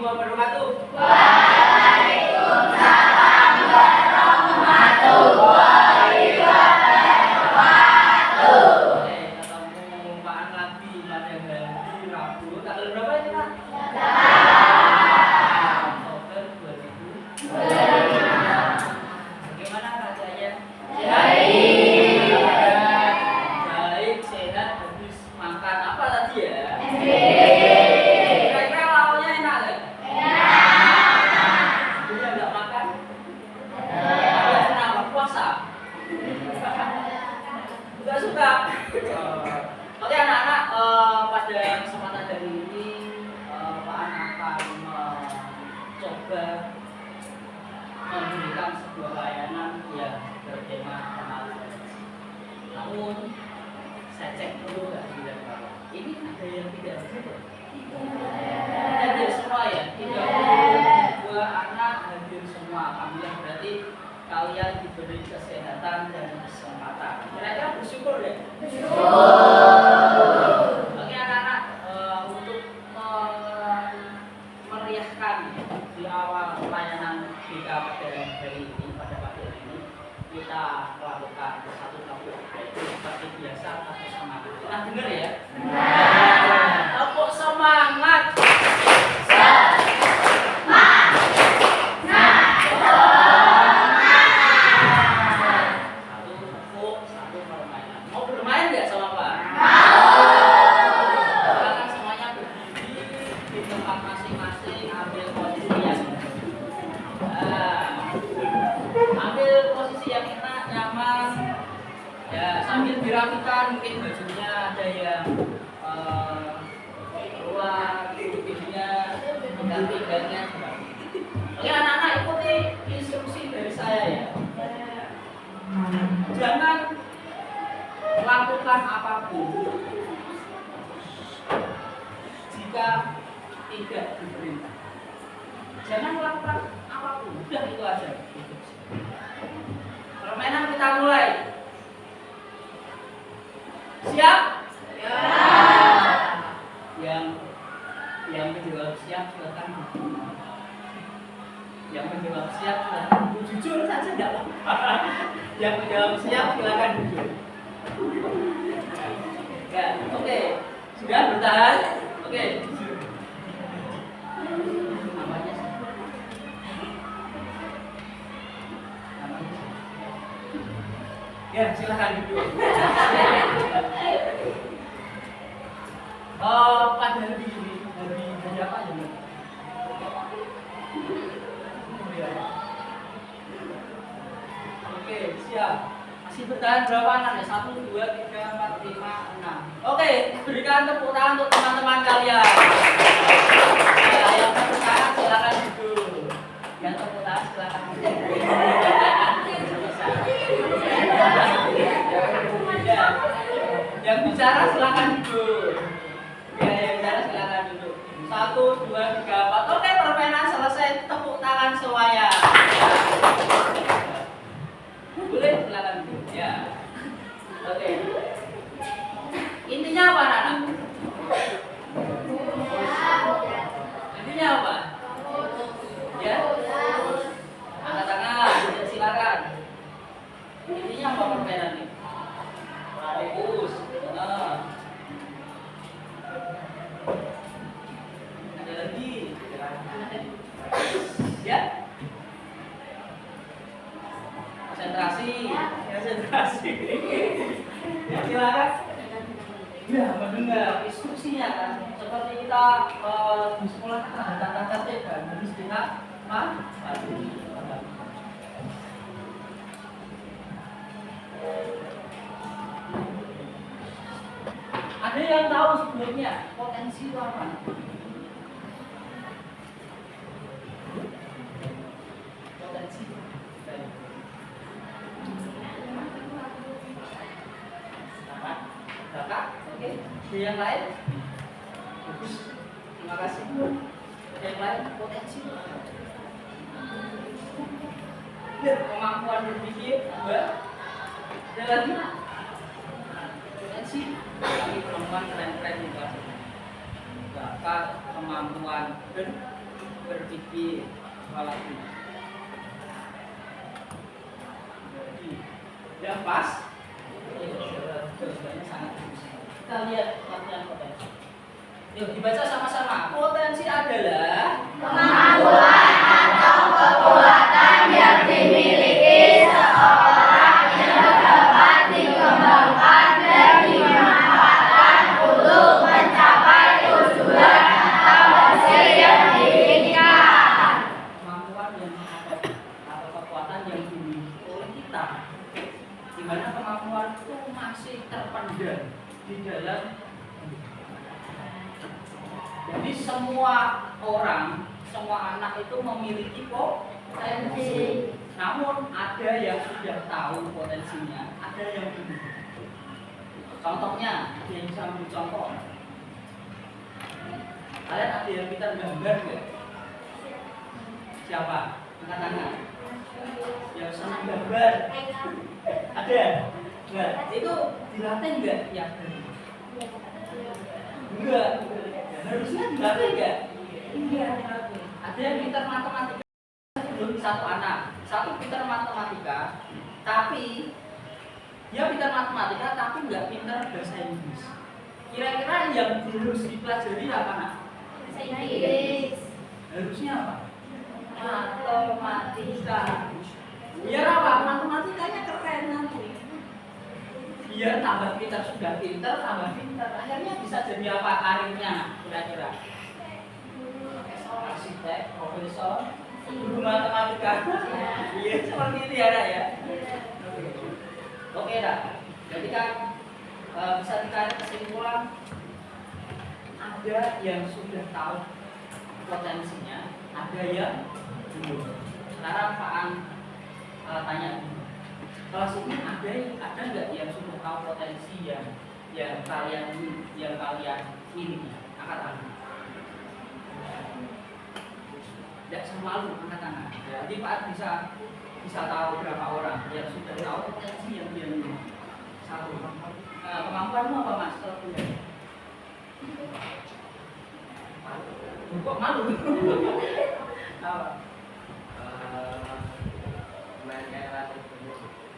wabarakatuh. Waalaikumsalam warahmatullahi wabarakatuh. Ketemu Pak lagi pada hari Rabu. Tanggal berapa ini, Pak? Oktober 2025. Bagaimana rasanya? Baik, sehat, habis makan apa tadi ya? Kira-kira lauknya enak nggak? Dia nggak makan? Dia kenapa? Puasa? Nggak suka? Oke anak-anak, pada kesempatan hari ini Pak An akan mencoba memberikan sebuah layanan yang bertema kenal. Namun saya cek dulu nggak di dalam ini ada yang tidak hadir. Hadir semua ya, 32 anak hadir semua. Alhamdulillah, berarti kalian diberi kesehatan dan kesempatan. Kira-kira bersyukur ya? Oke anak-anak, untuk meriahkan di awal layanan kita pada hari ini, pada pagi hari ini, kita melakukan satu topik, yaitu seperti biasa tepuk semangat. Pernah dengar ya? Tepuk semangat. Satu tepuk, satu permainan. Mau bermain nggak sama Pak? Silakan semuanya berdiri di tempat masing-masing, ambil posisi yang ambil posisi yang enak, nyaman. Ya, sambil dirapikan, mungkin bajunya ada yang keluar, bajunya tinggal-tinggalnya. Oke anak-anak, ikuti instruksi dari saya ya. Jangan lakukan apapun jika tidak diperintah. Jangan melakukan apapun, udah itu aja. Permainan kita mulai. Siap? Ya. Yang menjawab siap silakan. Yang menjawab siap silakan. Jujur saja enggak apa-apa. Yang menjawab siap silakan jujur. Ya, oke. Sudah bertahan? Oke. Namanya siapa? Ya, silakan duduk. Pada hari ini, hari apa ya? Oke, siap. Masih bertahan berapa anak ya? 1, 2, 3, 4, 5, 6. Oke, berikan tepuk tangan untuk teman-teman kalian. Ya, yang tepuk tangan silakan duduk. Yang tepuk tangan silakan duduk. Yang bicara silakan duduk. Ya, yang bicara silakan duduk. 1, 2, 3, 4. Oke, permainan selesai. Tepuk tangan semuanya. Boleh silakan duduk. Ya. Oke. Intinya apa, anak-anak? Intinya apa? Ya. Angkat tangan. Silakan. Intinya apa permainan ini? Fokus. Ada lagi. Ya. Konsentrasi. Konsentrasi. Ya, silakan. Ya, mendengar instruksinya kan. Seperti kita di sekolah kan ada tata tertib kan. Harus kita pahami. Ada yang tahu sebelumnya potensi itu apa? Potensi. Bakat, oke. Ada yang lain? Bagus. Terima kasih. Ada yang lain? Potensi. Kemampuan berpikir, ada lagi? Potensi. Kami perempuan keren-keren juga. Bakat, kemampuan berpikir apalagi. Jadi yang pas sangat bagus. Kita lihat latihan potensi. Yuk dibaca sama-sama. Potensi adalah kemampuan atau kekuatan yang dimiliki seorang yang dapat dikembangkan dan dimanfaatkan untuk mencapai tujuan atau hasil yang diinginkan. Kemampuan yang ada atau kekuatan yang dimiliki oleh kita, di mana kemampuan itu masih terpendam di dalam. Jadi semua orang, semua anak itu memiliki potensi. Namun ada yang sudah tahu potensinya, ada yang belum. Contohnya, ada yang bisa ambil contoh. Kalian ada yang kita gambar nggak? Siapa? Angkat tangan. Yang senang gambar. Ada? Nggak? Itu dilatih nggak? Ya. Enggak. Harusnya dilatih nggak? Iya. Ada yang pintar matematika belum satu anak, satu pintar matematika, tapi dia pintar matematika tapi nggak pintar bahasa Inggris. Kira-kira yang harus dipelajari apa nak? Bahasa Inggris. Harusnya apa? Matematika. Biar apa? Matematikanya keren nanti. Biar tambah pintar, sudah pintar, tambah pintar. Akhirnya bisa jadi apa karirnya kira-kira? Arsitek, profesor, guru matematika. Iya, seperti itu ya, Nak, ya. Oke, Nak. Jadi kan bisa ditarik kesimpulan, ada yang sudah tahu potensinya, ada yang belum. Sekarang Pak An tanya, kelas ini ada nggak yang sudah tahu potensi yang kalian miliki? Angkat tangan. Tidak selalu angkat tangan. Jadi Pak An bisa tahu berapa orang yang sudah tahu potensi yang dia miliki. Satu. Kemampuanmu apa Mas kalau kuliah? Kok malu? Apa?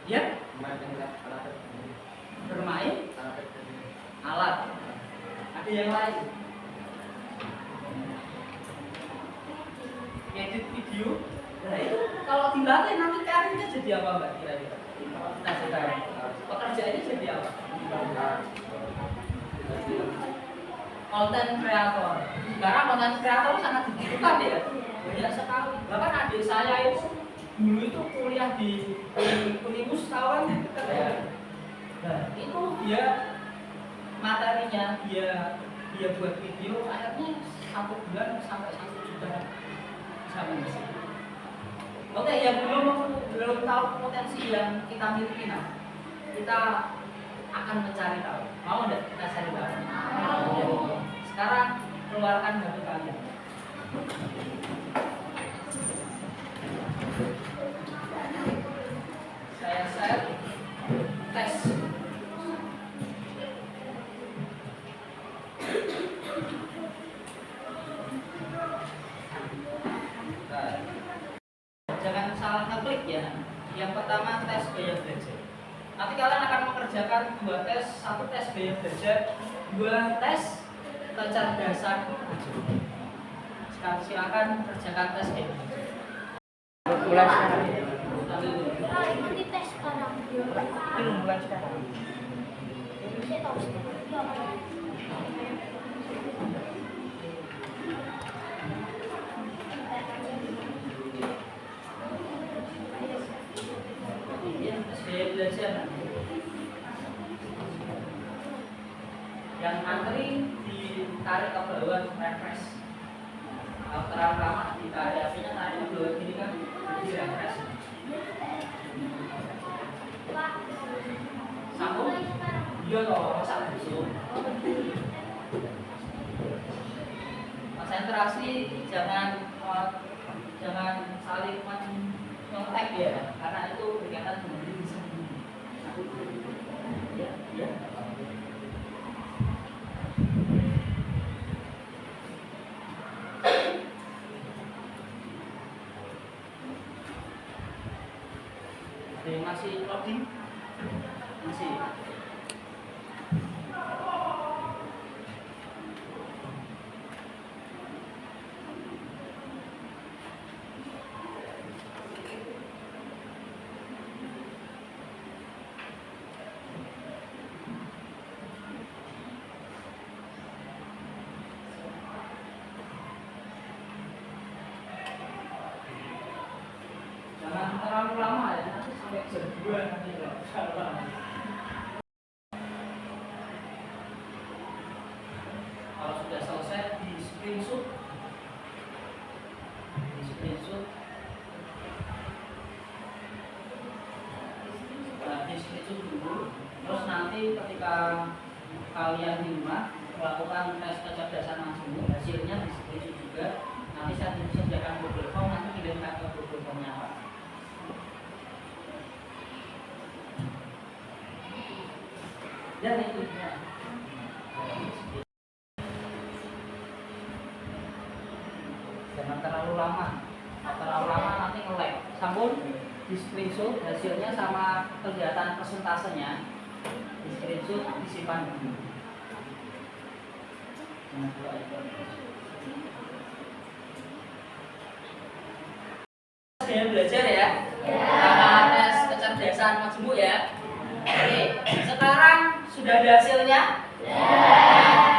Ya? Bermain alat. Ada yang lain? Edit video. Nah itu kalau dilatih nanti karirnya jadi apa Mbak kira-kira? Nah sekarang pekerjaannya jadi apa? Konten kreator. Sekarang konten kreator sangat dibutuhkan ya. Banyak sekali. Bahkan adik saya itu dulu itu kuliah di Unimus tahun nah, itu dia materinya dia buat video akhirnya 1 bulan sampai 1 juta bisa mengisi. Oke, yang belum tahu potensi yang kita miliki, nah kita akan mencari tahu. Mau enggak kita cari tahu? Mau. Sekarang keluarkan HP kalian. Saya tes. Jangan salah ngeklik ya. Yang pertama tes gaya belajar. Nanti kalian akan mengerjakan 2 tes, 1 tes gaya belajar, 2 tes kecerdasan. Sekarang silakan kerjakan tes gaya belajar. Mulai sekarang. Ikuti tes sekarang. Mulai sekarang. Saya tahu sekarang. Saya belajar. Yang antri ditarik ke bawah refresh. Kalau terlalu lama ditarik apinya tarik ke bawah gini kan di refresh. Sambung? Iya toh, masa busuk. Konsentrasi jangan saling mengontak ya, karena itu berkaitan dengan diri sendiri. Ya. Ada yang masih loading? Masih. Jangan terlalu lama ya, nanti sampai jam 2 nanti kalau sudah selesai di screenshot dulu, terus nanti ketika kalian di rumah melakukan tes kecerdasan majemuk, hasilnya di screenshot juga. Nanti saya sediakan Google Form, nanti kirimkan ke Google Formnya Pak. Dan itu jangan terlalu lama nanti nge-lag. Sampun di screenshot hasilnya sama kegiatan presentasenya, di screenshot disimpan dulu. Saya belajar ya, tes kecerdasan majemuk ya. Oke, sekarang sudah ada hasilnya.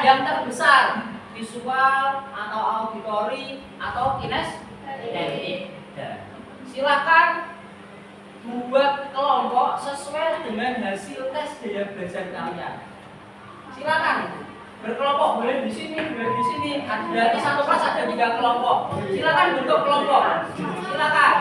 Yang terbesar visual atau auditori atau kinestetik. Silakan buat kelompok sesuai dengan hasil tes daya belajar kalian. Silakan berkelompok, boleh di sini, boleh di sini. Berarti satu kelas ada 3 kelompok. Silakan bentuk kelompok. Silakan.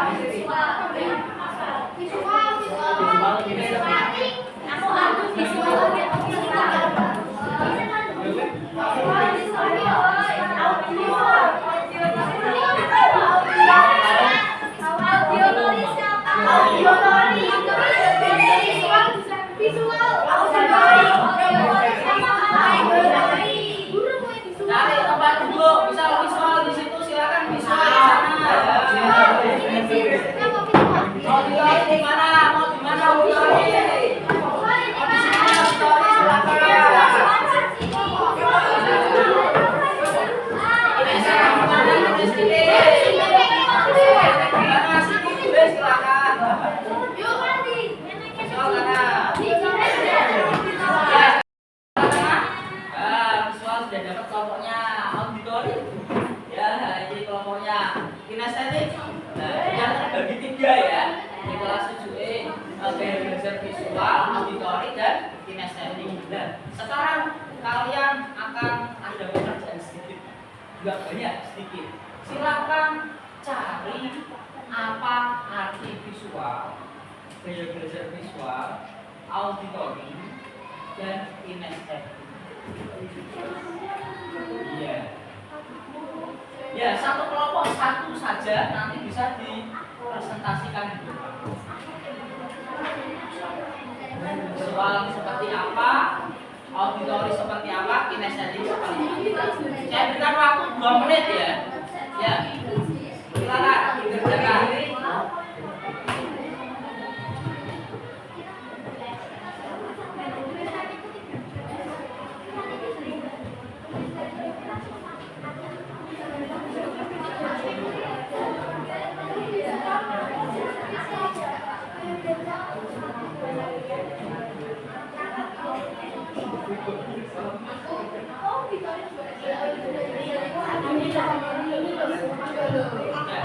Cari tempat duduk, misal visual di situ, silakan visual di sana. Mau di mana? Mau di mana auditori? Mau di sini auditori, silakan. Ini saya mana di sini? Mana sini boleh silakan. Sudah dapat kelompoknya auditori ya, ini kelompoknya kinestetik. Yang terbagi 3 ya di kelas 7E, gaya belajar visual, auditori dan kinestetik. Dan sekarang kalian akan ada pekerjaan sedikit, juga banyak sedikit. Silakan cari apa arti visual, gaya belajar visual, auditori dan kinestetik. Iya. Ya, satu kelompok satu saja nanti bisa dipresentasikan di depan. Visual seperti apa, auditori seperti apa, kinestetik seperti apa. Saya berikan waktu 2 menit ya. Ya. Silakan dikerjakan.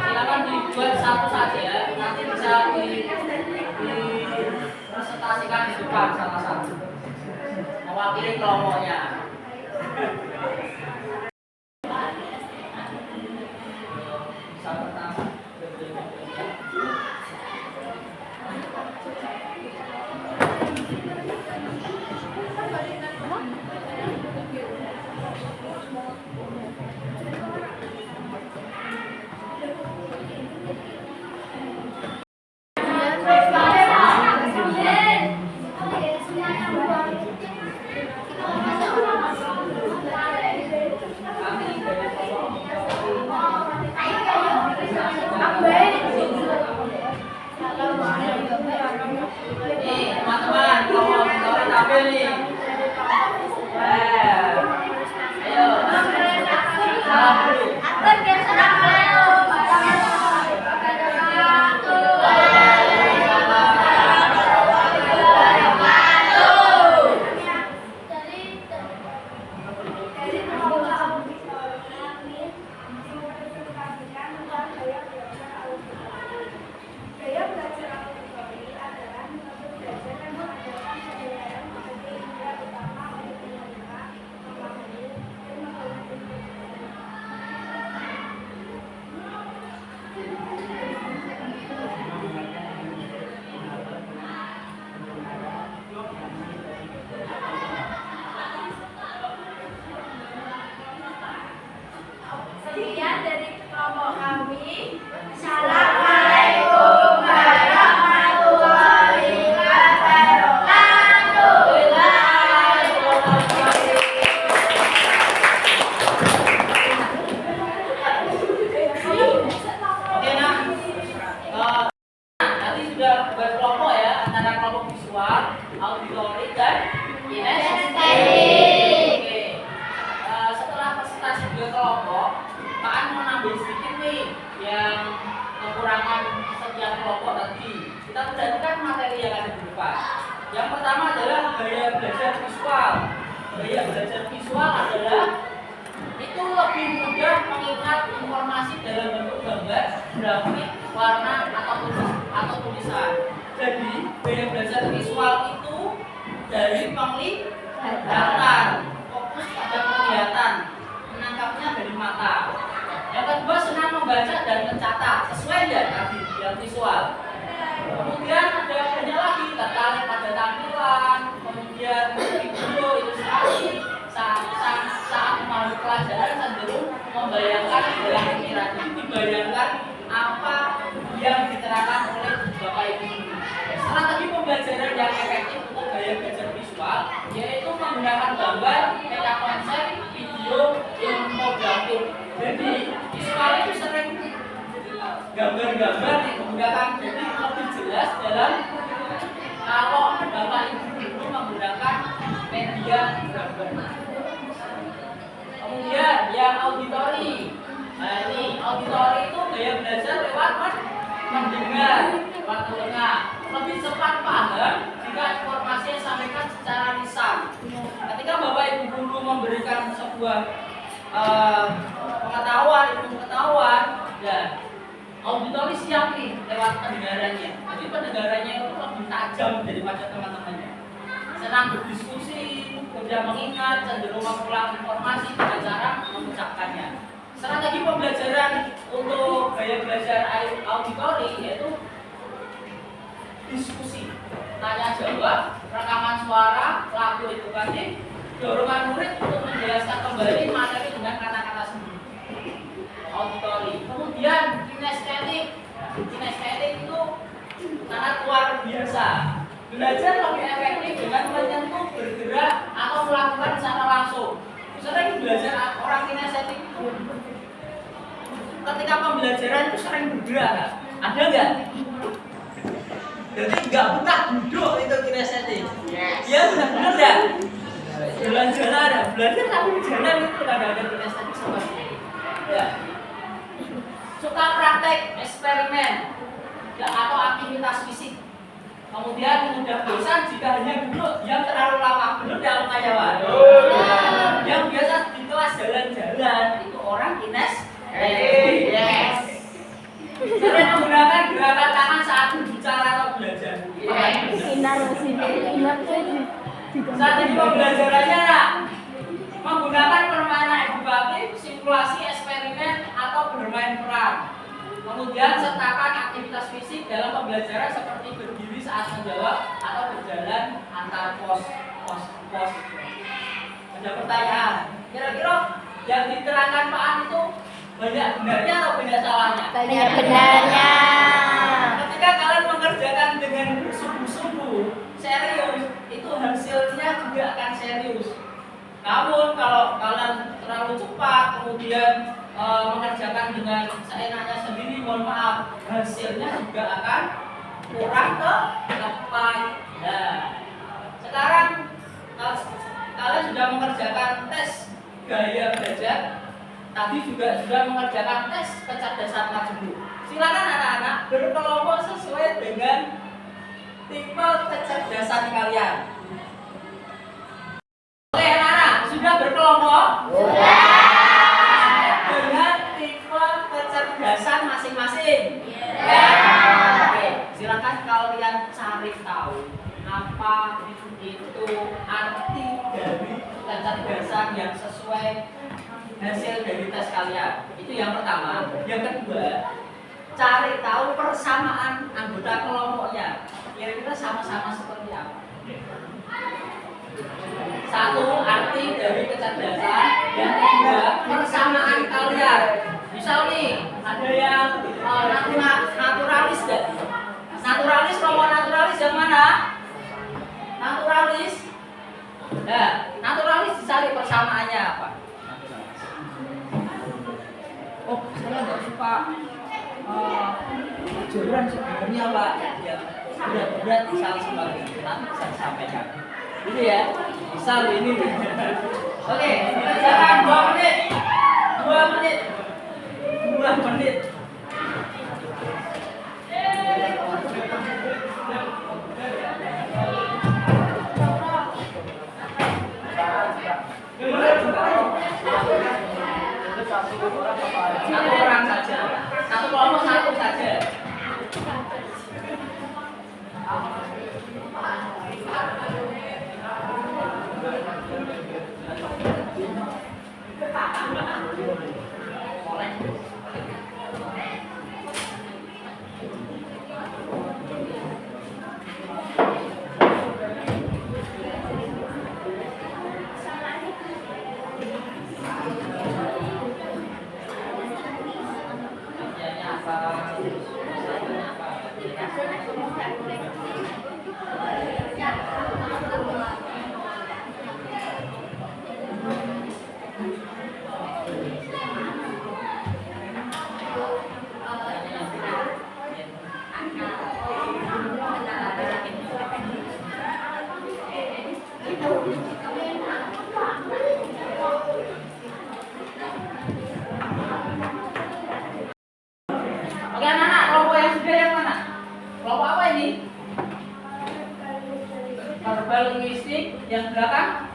Silakan dibuat satu saja, nanti bisa dipresentasikan di depan salah satu mewakili kelompoknya. auditori dan kinestetik. Oke. Setelah presentasi dua kelompok, Pak An mau nambah sedikit nih yang kekurangan setiap kelompok tadi. Kita perhatikan materi yang ada di depan. Yang pertama adalah gaya belajar visual. Gaya belajar visual adalah itu lebih mudah mengingat informasi dalam bentuk gambar, grafik, warna atau tulisan. Jadi gaya belajar visual itu dari penglihatan, fokus pada penglihatan, menangkapnya dari mata. Yang kedua senang membaca dan mencatat, sesuai ya tadi yang visual. Kemudian ada banyak lagi tertarik pada tampilan, kemudian video, ilustrasi. Saat memahami pelajaran cenderung membayangkan dalam pikiran, jadi dibayangkan apa yang diterangkan oleh Bapak Ibu. Strategi pembelajaran yang efektif untuk gaya belajar visual yaitu menggunakan gambar, meta konsep, video, infografik. Jadi visual itu sering gambar-gambar yang menggunakan, jadi lebih jelas dalam kalau Bapak Ibu dulu menggunakan media gambar. Kemudian yang auditori. Nah ini auditori itu gaya belajar lewat mendengar, lewat telinga. Lebih cepat paham jika informasi yang disampaikan secara lisan. Ketika Bapak Ibu guru memberikan sebuah pengetahuan, ya auditori siap nih lewat pendengarannya. Jadi pendengarannya itu lebih tajam daripada teman-temannya. Senang berdiskusi, mudah mengingat, cenderung mengulang informasi dengan cara mengucapkannya. Strategi pembelajaran untuk gaya belajar auditori yaitu diskusi, tanya jawab, rekaman suara, lagu edukatif, dorongan murid untuk menjelaskan kembali materi dengan kata-kata sendiri. Auditori. Kemudian kinestetik. Kinestetik itu sangat luar biasa. Belajar lebih efektif dengan menyentuh, bergerak, atau melakukan secara langsung. Sering belajar orang kinestetik itu ketika pembelajaran itu sering bergerak, kan? Ada nggak? Jadi nggak betah duduk itu kinestetik. Ya benar ya. Jalan-jalan, belajar sambil jalan itu kadang-kadang kinestetik seperti itu. Ya. Suka praktek eksperimen atau aktivitas fisik. Kemudian mudah bosan jika hanya duduk yang terlalu lama. Benar ya kawan? Yang biasa di kelas jalan-jalan itu orang kinestetik. Yes. Sering menggunakan gerakan tangan saat berbicara atau belajar. Strategi pembelajarannya nak menggunakan permainan edukatif, simulasi eksperimen atau bermain peran. Kemudian sertakan aktivitas fisik dalam pembelajaran seperti berdiri saat menjawab atau berjalan antar pos. Ada pertanyaan, kira-kira yang diterangkan Pak An itu banyak benarnya atau banyak salahnya? Banyak benarnya. Ketika kalian mengerjakan dengan bersungguh-sungguh, serius, itu hasilnya juga akan serius. Namun kalau kalian terlalu cepat, kemudian mengerjakan dengan seenaknya sendiri, mohon maaf, hasilnya juga akan kurang tepat. Nah, sekarang kalian sudah mengerjakan tes gaya belajar, tadi juga sudah mengerjakan tes kecerdasan majemuk. Silakan anak-anak berkelompok sesuai dengan tipe kecerdasan kalian. Oke anak-anak, sudah berkelompok? Sudah. Dengan tipe kecerdasan masing-masing? Ya. Oke, silakan kalian cari tahu apa itu arti dari kecerdasan yang sesuai hasil dari tes kalian. Itu yang pertama. Yang kedua, cari tahu persamaan anggota kelompoknya. Kira-kira sama-sama seperti apa? Satu, arti dari kecerdasan. Yang kedua, persamaan kalian. Misal nih, ada yang naturalis gak? Naturalis, kelompok naturalis yang mana? Naturalis. Nah, naturalis dicari persamaannya apa? Oh, saya nggak suka pelajaran sebenarnya Pak. Ya, berat misal sebagai nanti bisa disampaikan. Gitu ya. Misal ini. Oke, kita jalan 2 menit. 2 menit. 2 menit. Satu orang saja, satu kelompok satu saja. Oke anak-anak, kelompok yang sudah yang mana? Kelompok apa ini? Verbal linguistik yang belakang?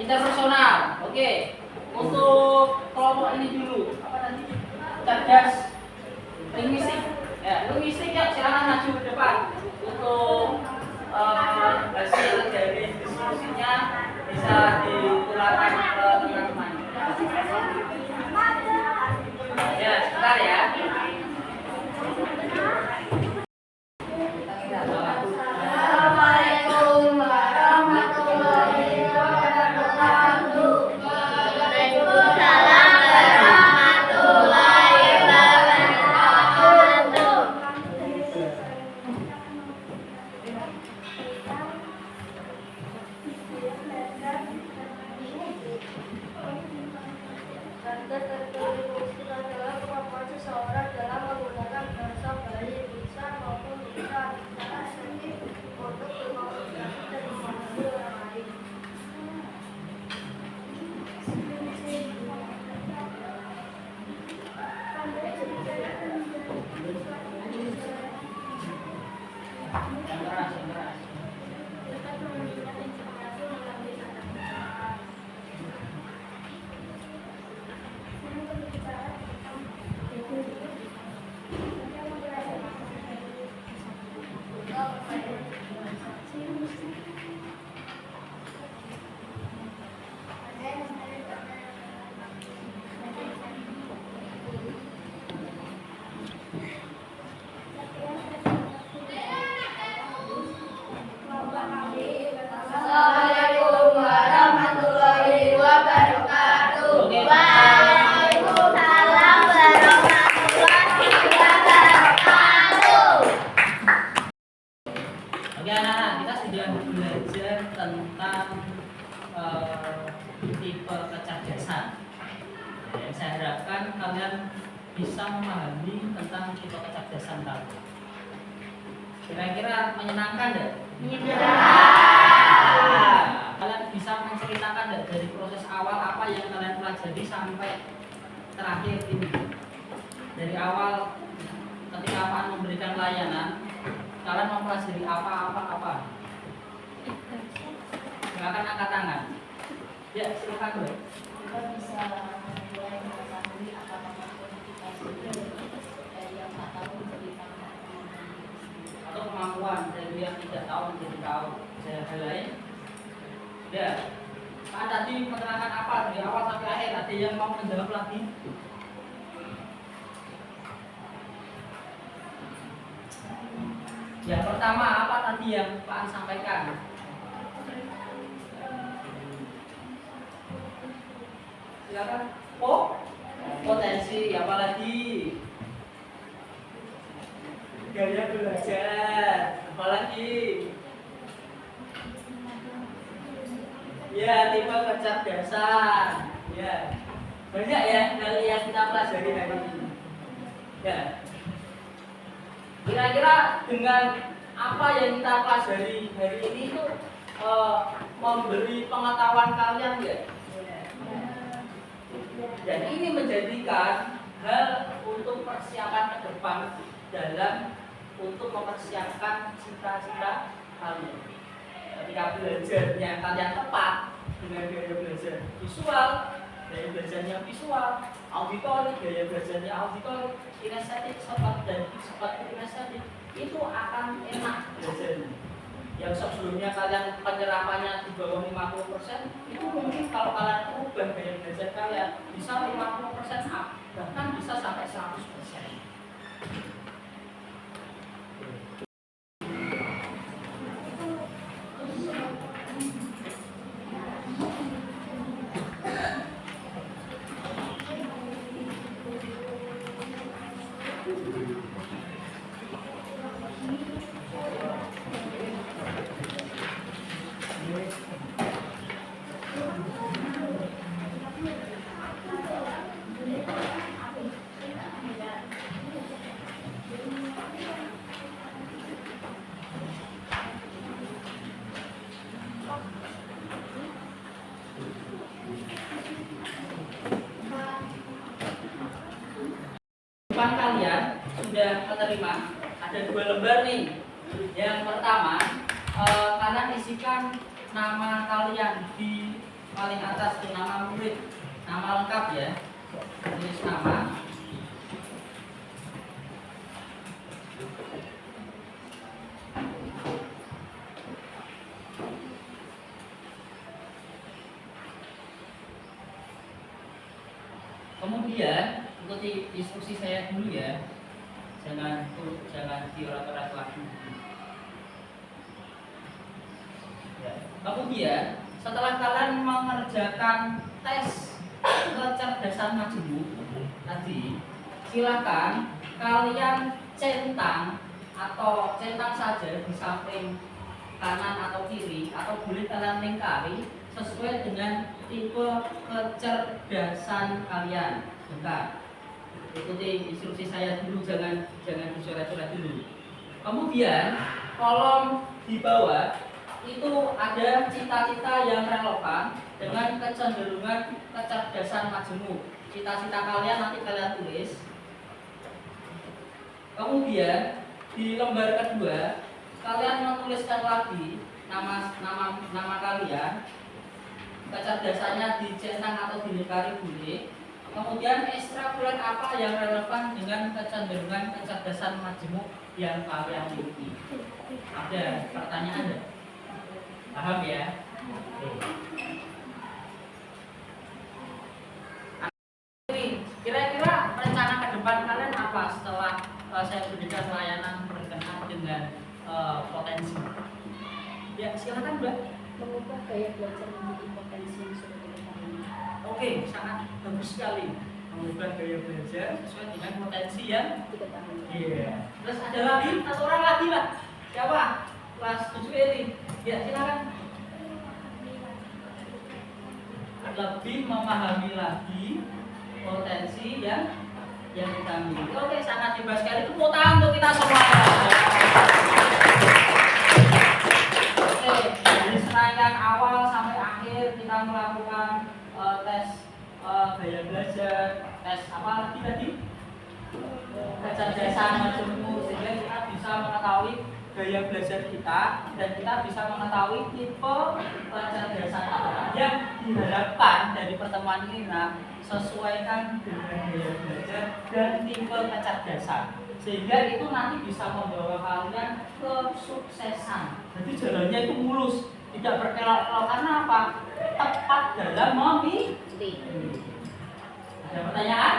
Interpersonal. Oke. Untuk kelompok ini dulu. Apa tadi? Cerdas linguistik. Ya, linguistik ya silakan maju ke depan untuk hasil dari diskusinya bisa ditularkan ke teman-teman. Ya, sebentar ya. Assalamualaikum warahmatullahi wabarakatuh. Waalaikumsalam warahmatullahi wabarakatuh. Tanda tertulis adalah kemampuan seseorang dalam menggunakan bahasa baik, lisan maupun tulisan secara efektif untuk berkomunikasi dan memahami orang lain. Yang keras, yang keras. Assalamualaikum warahmatullahi wabarakatuh. Oke. Waalaikumsalam warahmatullahi wabarakatuh. Oke anak-anak, kita sudah belajar tentang tipe kecerdasan. Ya, saya harapkan kalian bisa memahami tentang tipe kecerdasan tadi. Kira-kira menyenangkan tidak? Kalian bisa menceritakan tidak dari proses awal apa yang kalian pelajari sampai terakhir ini? Dari awal ketika Pak memberikan layanan, kalian mempelajari apa? Silakan angkat tangan. Ya, silakan bro. Kita bisa mulai mengetahui apa kualifikasi dari yang tak tahu menjadi tahu. Atau kemampuan dari yang tidak tahu menjadi tahu. Saya hal lain. Ya. Pak tadi menerangkan apa dari awal sampai akhir? Ada yang mau menjawab lagi? Yang pertama apa tadi yang Pak An sampaikan? Silakan. Potensi apa lagi? Gaya belajar. Apa lagi? Ya, tipe kecerdasan. Ya. Banyak ya dari yang kita pelajari hari ini. Ya. Kira-kira dengan apa yang kita pelajari hari ini itu memberi pengetahuan kalian ya? Dan ini menjadikan hal untuk persiapan ke depan dalam untuk mempersiapkan cita-cita kalian. Ketika belajarnya kalian tepat dengan gaya belajar visual, gaya belajarnya visual, auditori, gaya belajarnya auditori, kinestetik, sobat dan sobat kinestetik, itu akan enak belajarnya. Yang sebelumnya kalian penyerapannya di bawah 50%, itu mungkin kalau kalian ubah gaya belajar kalian bisa 50% up, bahkan bisa sampai 100%. Depan kalian sudah menerima ada 2 lembar nih. Yang pertama, kalian isikan nama kalian di paling atas, di nama murid, nama lengkap ya. Tulis nama. Kemudian ikuti instruksi saya dulu ya, jangan diorat-orat lagi. Ya. Kemudian setelah kalian mengerjakan tes kecerdasan majemuk tadi, silakan kalian centang atau centang saja di samping kanan atau kiri, atau boleh kalian lingkari sesuai dengan tipe kecerdasan kalian. Bentar, ikuti instruksi saya dulu, jangan dicoret-coret dulu. Kemudian kolom di bawah itu ada cita-cita yang relevan dengan kecenderungan kecerdasan majemuk. Cita-cita kalian nanti kalian tulis. Kemudian di lembar kedua kalian menuliskan lagi nama kalian, kecerdasannya dicentang atau dilingkari boleh. Kemudian ekstrakuler apa yang relevan dengan kecenderungan kecerdasan majemuk yang kalian miliki. Ada pertanyaan enggak? Paham ya? Kira-kira rencana ke depan kalian apa setelah saya berikan layanan berkenaan dengan potensi? Ya, silakan Mbak. Mengubah gaya belajar menjadi potensi yang sudah diketahui. Oke, sangat bagus sekali. Mengubah gaya belajar sesuai dengan potensi yang Diketahui. iya. Terus ada lagi, satu orang lagi Mbak. Siapa? Kelas 7 ini. Ya, silakan. Lebih memahami lagi potensi yang kita miliki. Oke, sangat hebat sekali. Tepuk tangan untuk kita semua. Oke, dari serangkaian awal sampai akhir kita melakukan tes gaya belajar, tes apa lagi tadi? Kecerdasan majemuk, sehingga kita bisa mengetahui gaya belajar kita dan kita bisa mengetahui tipe kecerdasan kita yang diharapkan dari pertemuan ini. Nah, sesuaikan dengan gaya belajar dan tipe kecerdasan, sehingga itu nanti bisa membawa kalian kesuksesan. Jadi jalannya itu mulus, tidak berkelok-kelok. Karena apa? Tepat dalam memilih. Ada pertanyaan?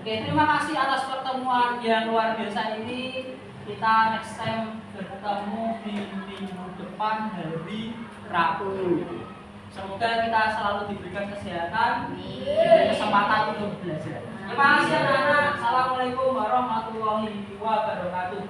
Oke, terima kasih atas pertemuan yang luar biasa ini. Kita next time bertemu di minggu depan hari Rabu. Semoga kita selalu diberikan kesehatan dan kesempatan untuk belajar. Terima kasih anak-anak. Assalamualaikum warahmatullahi wabarakatuh.